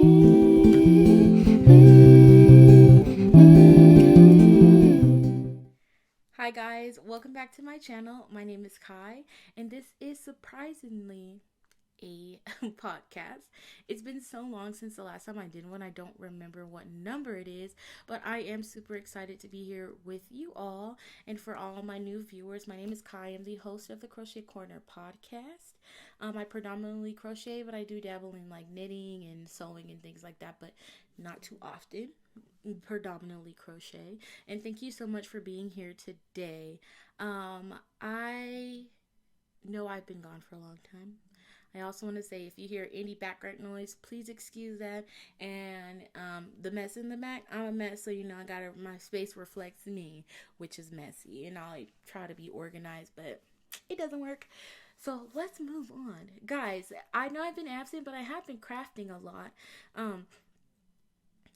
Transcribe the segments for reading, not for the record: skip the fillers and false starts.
Hi guys, welcome back to my channel. My name is Kai, and this is surprisingly a podcast. It's been so long since the last time I did one. I don't remember what number it is, but I am super excited to be here with you all. And for all my new viewers, my name is Kai. I'm the host of the Crochet Corner podcast. I predominantly crochet, but I do dabble in like knitting and sewing and things like that, but not too often. Predominantly crochet. And thank you so much for being here today. I know I've been gone for a long time. I also want to say, if you hear any background noise, please excuse that. And the mess in the back, I'm a mess, so my space reflects me, which is messy. And I try to be organized, but it doesn't work. So let's move on, guys. I know I've been absent, but I have been crafting a lot.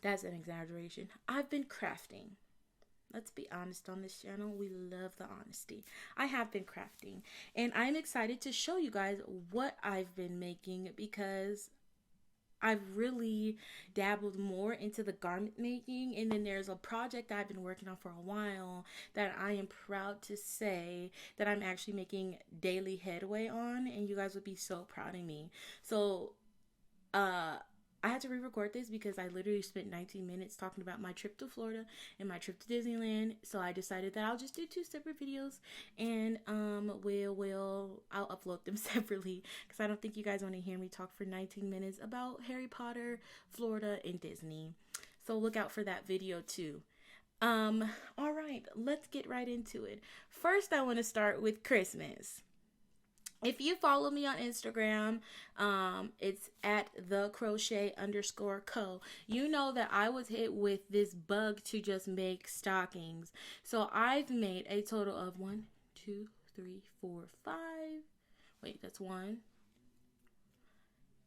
That's an exaggeration. I've been crafting. Let's be honest on this channel. We love the honesty. I have been crafting, and I'm excited to show you guys what I've been making, because I've really dabbled more into the garment making. And then there's a project I've been working on for a while that I am proud to say that I'm actually making daily headway on, and you guys would be so proud of me. So I had to re-record this because I literally spent 19 minutes talking about my trip to Florida and my trip to Disneyland. So I decided that I'll just do two separate videos, and I'll upload them separately, because I don't think you guys want to hear me talk for 19 minutes about Harry Potter, Florida, and Disney. So look out for that video too. All right, let's get right into it. First, I want to start with Christmas. If you follow me on Instagram, it's at @thecrochet_co. You know that I was hit with this bug to just make stockings. So I've made a total of 1, 2, 3, 4, 5. Wait, that's 1,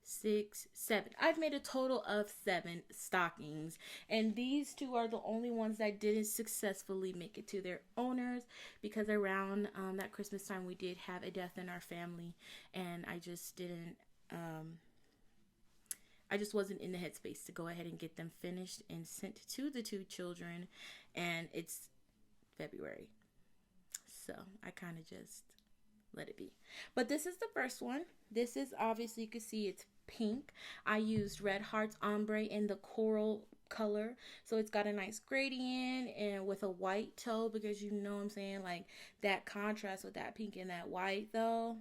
6, 7. I've made a total of 7 stockings, and these 2 are the only ones that didn't successfully make it to their owners, because around that Christmas time we did have a death in our family, and I just wasn't in the headspace to go ahead and get them finished and sent to the 2 children, and it's February, so I kind of just let it be. But this is the first one. This is, obviously you can see it's pink. I used Red Hearts Ombre in the coral color, so it's got a nice gradient and with a white toe, because you know what I'm saying, like that contrast with that pink and that white, though,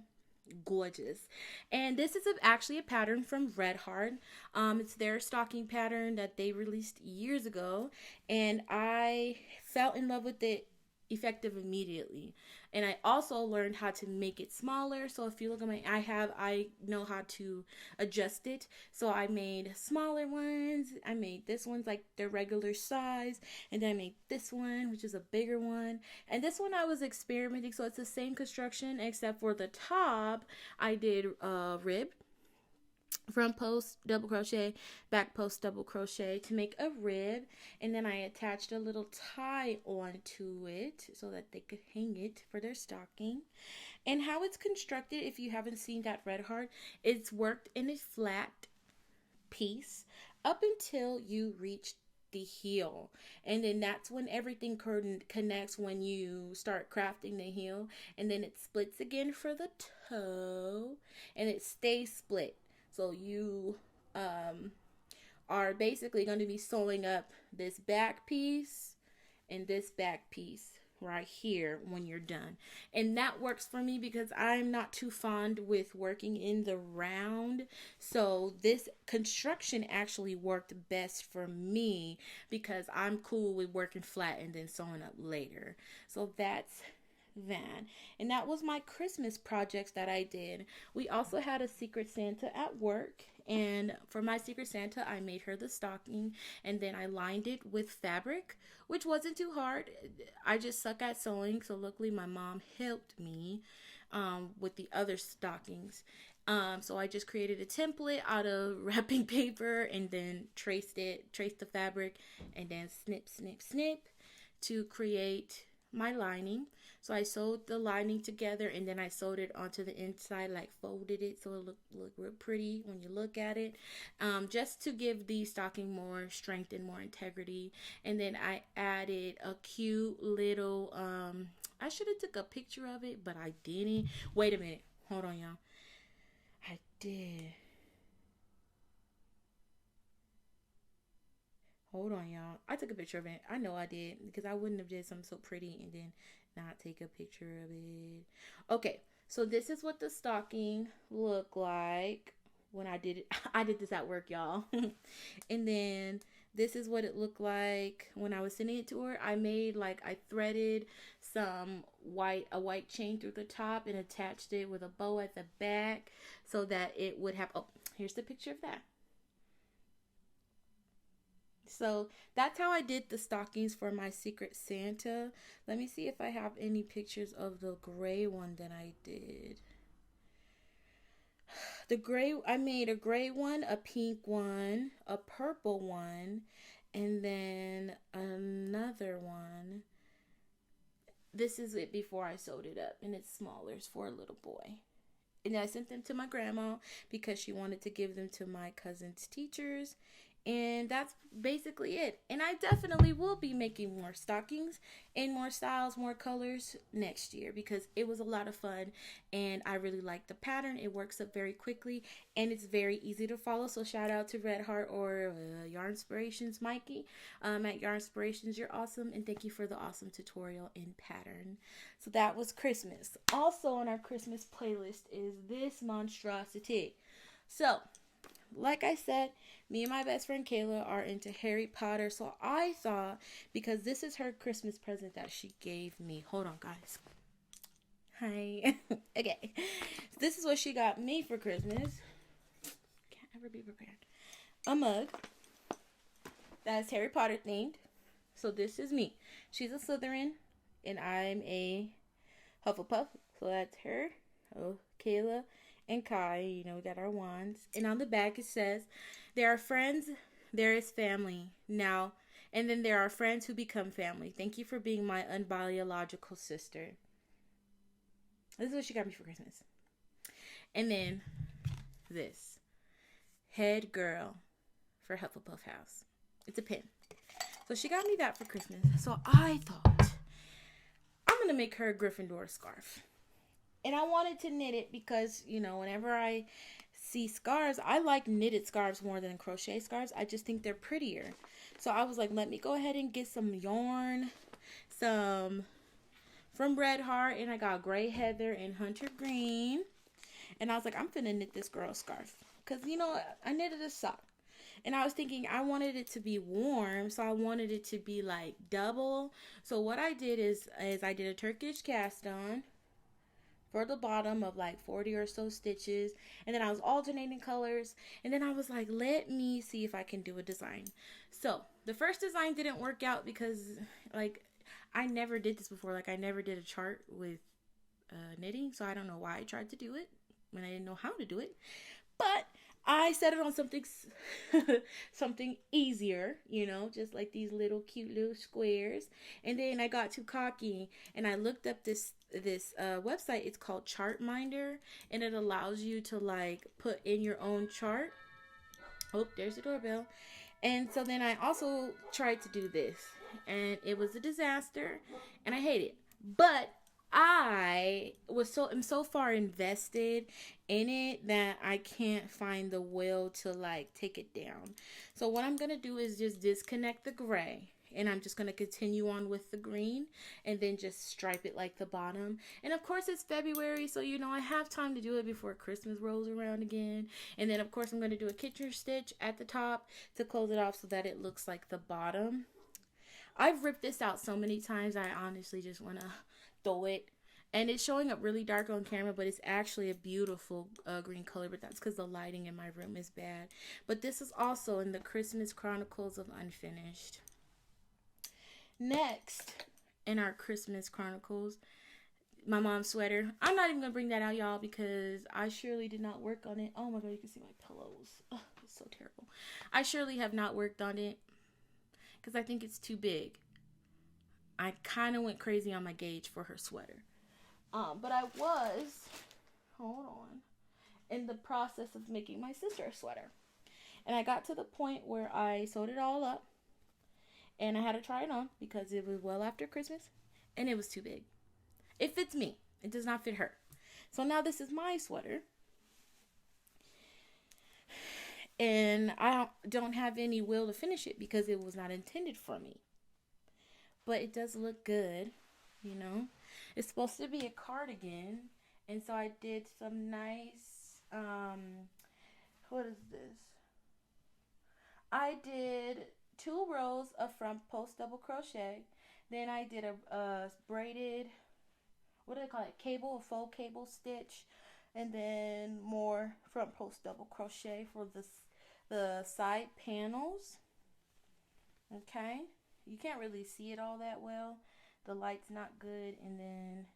gorgeous. And this is actually a pattern from Red Heart. It's their stocking pattern that they released years ago, and I fell in love with it effective immediately. And I also learned how to make it smaller. So if you look at I know how to adjust it. So I made smaller ones. I made this one's like their regular size, and then I made this one, which is a bigger one. And this one I was experimenting, so it's the same construction except for the top I did rib, front post double crochet, back post double crochet to make a rib, and then I attached a little tie onto it so that they could hang it for their stocking. And how it's constructed, if you haven't seen that Red Heart, it's worked in a flat piece up until you reach the heel, and then that's when everything connects, when you start crafting the heel, and then it splits again for the toe, and it stays split. So you are basically going to be sewing up this back piece and this back piece right here when you're done. And that works for me because I'm not too fond with working in the round. So this construction actually worked best for me because I'm cool with working flat and then sewing up later. So that's that. And that was my Christmas projects that I did. We also had a Secret Santa at work, and for my Secret Santa I made her the stocking, and then I lined it with fabric, which wasn't too hard. I just suck at sewing, so luckily my mom helped me with the other stockings. So I just created a template out of wrapping paper, and then traced the fabric, and then snip to create my lining. So I sewed the lining together, and then I sewed it onto the inside, like folded it so it look real pretty when you look at it, just to give the stocking more strength and more integrity. And then I added a cute little, I should have took a picture of it, but I didn't. Wait a minute, hold on, y'all. I did. Hold on, y'all. I took a picture of it. I know I did, because I wouldn't have did something so pretty and then not take a picture of it. Okay, so this is what the stocking looked like when I did it. I did this at work, y'all. And then this is what it looked like when I was sending it to her. I threaded a white chain through the top and attached it with a bow at the back so that it would have, oh, here's the picture of that. So that's how I did the stockings for my Secret Santa. Let me see if I have any pictures of the gray one that I did. I made a gray one, a pink one, a purple one, and then another one. This is it before I sewed it up, and it's smaller. It's for a little boy. And I sent them to my grandma because she wanted to give them to my cousin's teachers. And that's basically it. And I definitely will be making more stockings and more styles, more colors next year, because it was a lot of fun and I really like the pattern. It works up very quickly and it's very easy to follow. So shout out to Red Heart or Yarn Inspirations Mikey at Yarn Inspirations. You're awesome, and thank you for the awesome tutorial in pattern. So that was Christmas. Also on our Christmas playlist is this monstrosity. So like I said, me and my best friend Kayla are into Harry Potter. So I thought, because this is her Christmas present that she gave me. Hold on, guys. Hi. Okay. So this is what she got me for Christmas. Can't ever be prepared. A mug that's Harry Potter themed. So this is me. She's a Slytherin and I'm a Hufflepuff. So that's her. Oh, Kayla and Kai, we got our wands. And on the back it says, there are friends, there is family. Now, and then there are friends who become family. Thank you for being my unbiological sister. This is what she got me for Christmas. And then this. Head girl for Hufflepuff House. It's a pin. So she got me that for Christmas. So I thought, I'm going to make her a Gryffindor scarf. And I wanted to knit it because, whenever I see scarves, I like knitted scarves more than crochet scarves. I just think they're prettier. So I was like, let me go ahead and get some yarn, some from Red Heart, and I got Gray Heather and Hunter Green. And I was like, I'm finna knit this girl's scarf. Because, I knitted a sock. And I was thinking I wanted it to be warm, so I wanted it to be like double. So what I did is I did a Turkish cast on for the bottom of like 40 or so stitches, and then I was alternating colors, and then I was like, let me see if I can do a design. So the first design didn't work out because I never did this before. I never did a chart with knitting, so I don't know why I tried to do it when I didn't know how to do it. But I set it on something easier, just like these little cute little squares. And then I got too cocky and I looked up this website. It's called Chartminder, and it allows you to put in your own chart. Oh, there's the doorbell. And so then I also tried to do this, and it was a disaster and I hate it. But I am so far invested in it that I can't find the will to take it down. So what I'm going to do is just disconnect the gray, and I'm just going to continue on with the green and then just stripe it like the bottom. And of course it's February, so I have time to do it before Christmas rolls around again. And then of course I'm going to do a kitchen stitch at the top to close it off so that it looks like the bottom. I've ripped this out so many times, I honestly just want to throw it. And it's showing up really dark on camera, but it's actually a beautiful green color. But that's because the lighting in my room is bad. But this is also in the Christmas Chronicles of Unfinished. Next, in our Christmas Chronicles, my mom's sweater. I'm not even going to bring that out, y'all, because I surely did not work on it. Oh my God, you can see my pillows. Oh, it's so terrible. I surely have not worked on it because I think it's too big. I kind of went crazy on my gauge for her sweater. But I was, hold on, in the process of making my sister a sweater. And I got to the point where I sewed it all up. And I had to try it on because it was well after Christmas. And it was too big. It fits me. It does not fit her. So now this is my sweater. And I don't have any will to finish it because it was not intended for me. But it does look good, you know. It's supposed to be a cardigan. And so I did some nice, what is this? I did 2 rows of front post double crochet. Then I did a braided, what do they call it? Cable, a faux cable stitch. And then more front post double crochet for the side panels. Okay. You can't really see it all that well. The light's not good. And then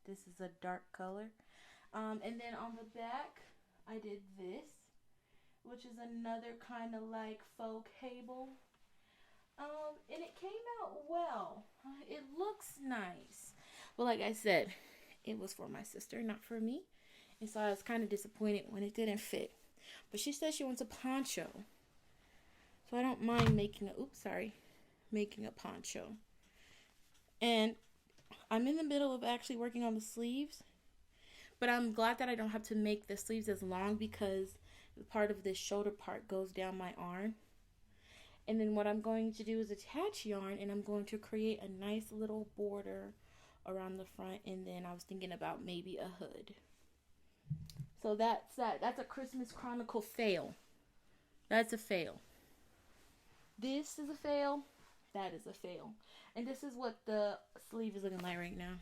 this is a dark color. And then on the back, I did this, which is another kind of like faux cable. And it came out well. It looks nice. But like I said, it was for my sister, not for me. And so I was kind of disappointed when it didn't fit. But she said she wants a poncho. So I don't mind making a poncho. And I'm in the middle of actually working on the sleeves. But I'm glad that I don't have to make the sleeves as long because part of this shoulder part goes down my arm. And then what I'm going to do is attach yarn, and I'm going to create a nice little border around the front. And then I was thinking about maybe a hood. So that's that. That's a Christmas Chronicle fail. That's a fail. This is a fail. That is a fail. And this is what the sleeve is looking like right now.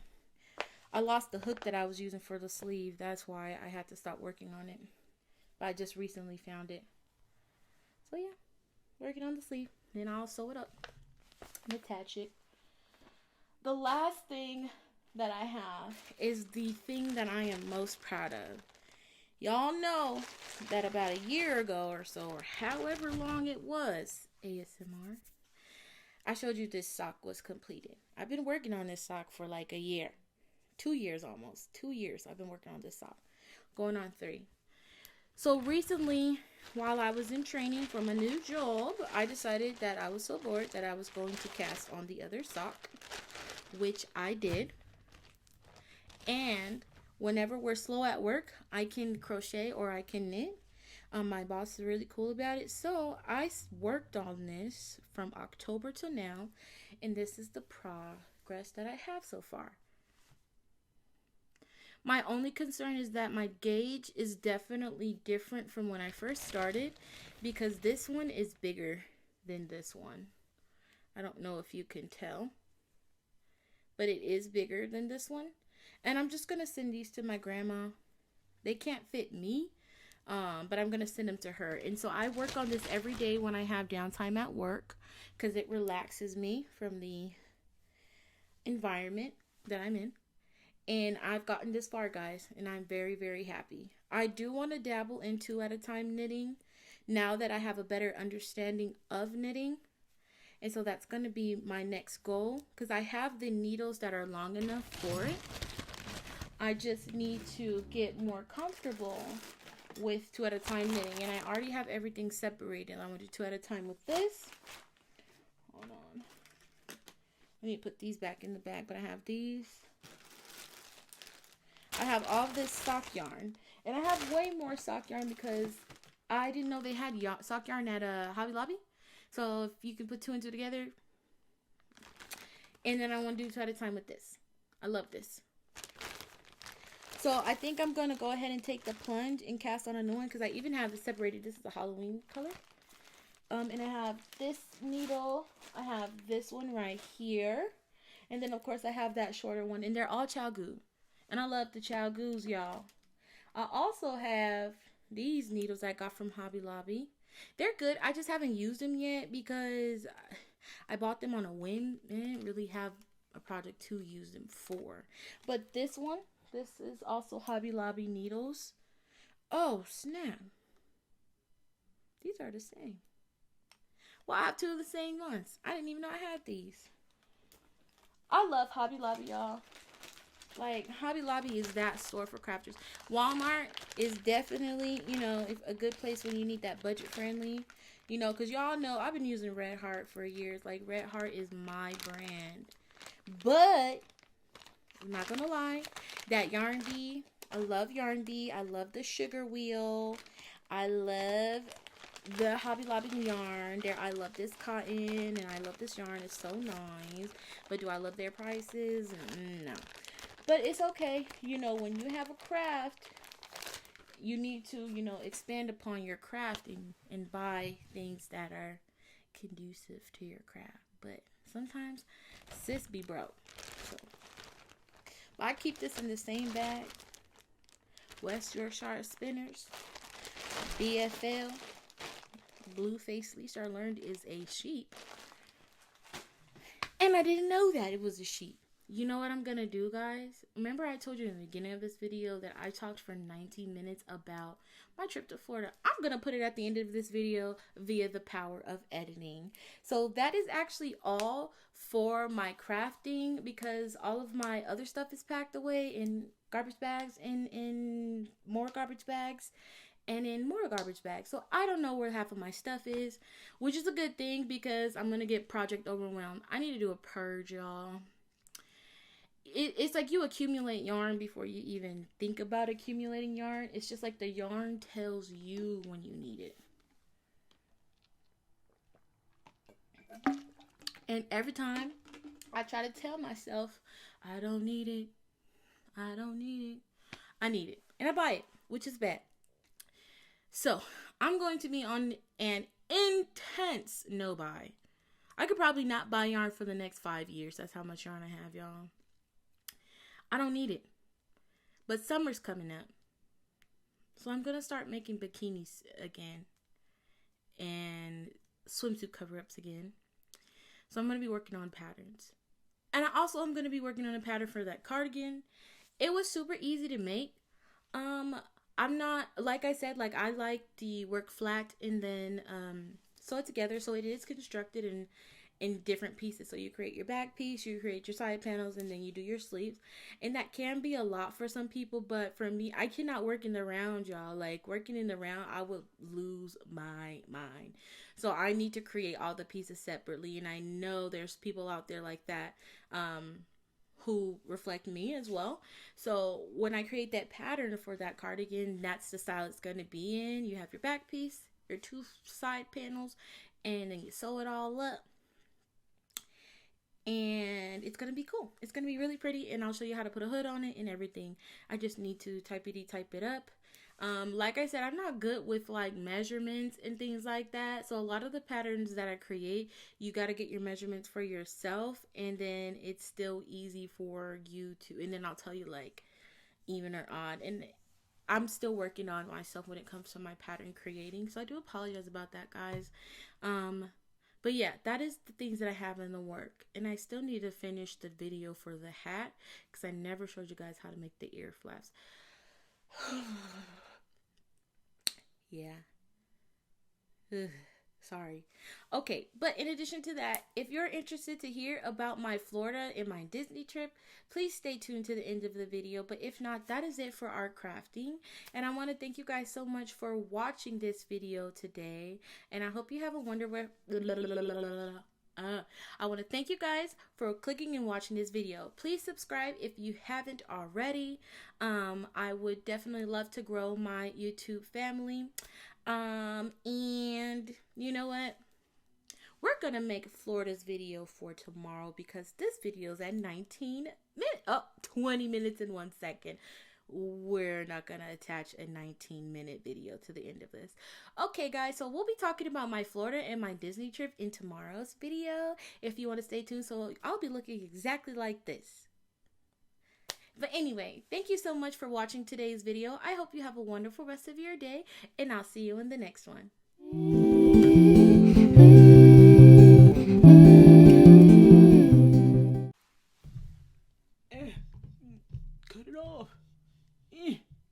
I lost the hook that I was using for the sleeve. That's why I had to stop working on it. But I just recently found it. So yeah, working on the sleeve. Then I'll sew it up and attach it. The last thing that I have is the thing that I am most proud of. Y'all know that about a year ago or so, or however long it was, ASMR, I showed you this sock was completed. I've been working on this sock for like a year. 2 years almost. 2 years I've been working on this sock. Going on 3. So recently, while I was in training for my new job, I decided that I was so bored that I was going to cast on the other sock, which I did. And whenever we're slow at work, I can crochet or I can knit. My boss is really cool about it. So I worked on this from October to now, and this is the progress that I have so far. My only concern is that my gauge is definitely different from when I first started because this one is bigger than this one. I don't know if you can tell, but it is bigger than this one. And I'm just going to send these to my grandma. They can't fit me, but I'm going to send them to her. And so I work on this every day when I have downtime at work because it relaxes me from the environment that I'm in. And I've gotten this far, guys, and I'm very, very happy. I do want to dabble in 2 at a time knitting now that I have a better understanding of knitting. And so that's going to be my next goal because I have the needles that are long enough for it. I just need to get more comfortable with 2 at a time knitting. And I already have everything separated. I'm going to do 2 at a time with this. Hold on. I need to put these back in the bag, but I have these. I have all this sock yarn. And I have way more sock yarn because I didn't know they had sock yarn at Hobby Lobby. So if you can put 2 and 2 together. And then I want to do 2 at a time with this. I love this. So I think I'm going to go ahead and take the plunge and cast on a new one. Because I even have it separated. This is a Halloween color. And I have this needle. I have this one right here. And then of course I have that shorter one. And they're all Chalgoo. And I love the Chalgoos, y'all. I also have these needles I got from Hobby Lobby. They're good. I just haven't used them yet because I bought them on a whim. I didn't really have a project to use them for. But this one, this is also Hobby Lobby needles. Oh, snap. These are the same. Well, I have 2 of the same ones. I didn't even know I had these. I love Hobby Lobby, y'all. Like, Hobby Lobby is that store for crafters. Walmart is definitely, you know, a good place when you need that budget friendly. You know, because y'all know I've been using Red Heart for years. Like, Red Heart is my brand. But, I'm not going to lie, that Yarn Bee, I love Yarn Bee. I love the Sugar Wheel. I love the Hobby Lobby yarn. I love this cotton, and I love this yarn. It's so nice. But do I love their prices? No. But it's okay. You know, when you have a craft, you need to, you know, expand upon your craft and buy things that are conducive to your craft. But sometimes sis be broke. So, but I keep this in the same bag. West Yorkshire Spinners, BFL, Blue Face Leash, I learned is a sheep. And I didn't know that it was a sheep. You know what I'm going to do, guys? Remember I told you in the beginning of this video that I talked for 19 minutes about my trip to Florida. I'm going to put it at the end of this video via the power of editing. So that is actually all for my crafting, because all of my other stuff is packed away in garbage bags and in more garbage bags and in more garbage bags. So I don't know where half of my stuff is, which is a good thing because I'm going to get project overwhelmed. I need to do a purge, y'all. It's like you accumulate yarn before you even think about accumulating yarn. It's just like the yarn tells you when you need it. And every time I try to tell myself, I don't need it. I don't need it. I need it. And I buy it, which is bad. So, I'm going to be on an intense no buy. I could probably not buy yarn for the next 5 years. That's how much yarn I have, y'all. I don't need it. But summer's coming up. So I'm going to start making bikinis again. And swimsuit cover-ups again. So I'm going to be working on patterns. And I also am going to be working on a pattern for that cardigan. It was super easy to make. I'm not, like I said, like I like the work flat and then sew it together. So it is constructed in different pieces. So you create your back piece, you create your side panels, and then you do your sleeves. And that can be a lot for some people, but for me, I cannot work in the round, y'all. Like working in the round, I would lose my mind. So I need to create all the pieces separately, and I know there's people out there like that who reflect me as well. So when I create that pattern for that cardigan, that's the style it's going to be in. You have your back piece, your two side panels, and then you sew it all up. And it's going to be cool. It's going to be really pretty, and I'll show you how to put a hood on it and everything. I just need to type it up. Like I said, I'm not good with like measurements and things like that. So a lot of the patterns that I create, you got to get your measurements for yourself, and then it's still easy for you to, and then I'll tell you like even or odd. And I'm still working on myself when it comes to my pattern creating. So I do apologize about that, guys. But yeah, that is the things that I have in the work. And I still need to finish the video for the hat, because I never showed you guys how to make the ear flaps. Yeah. Sorry. Okay, but in addition to that, if you're interested to hear about my Florida and my Disney trip, please stay tuned to the end of the video. But if not, that is it for our crafting. And I want to thank you guys so much for watching this video today. And I hope you have a wonderful... I want to thank you guys for clicking and watching this video. Please subscribe if you haven't already. I would definitely love to grow my YouTube family. And you know what? We're gonna make Florida's video for tomorrow, because this video is at 20 minutes and 1 second. We're not gonna attach a 19-minute video to the end of this. Okay, guys, so we'll be talking about my Florida and my Disney trip in tomorrow's video, if you want to stay tuned. So I'll be looking exactly like this. But anyway, thank you so much for watching today's video. I hope you have a wonderful rest of your day, and I'll see you in the next one.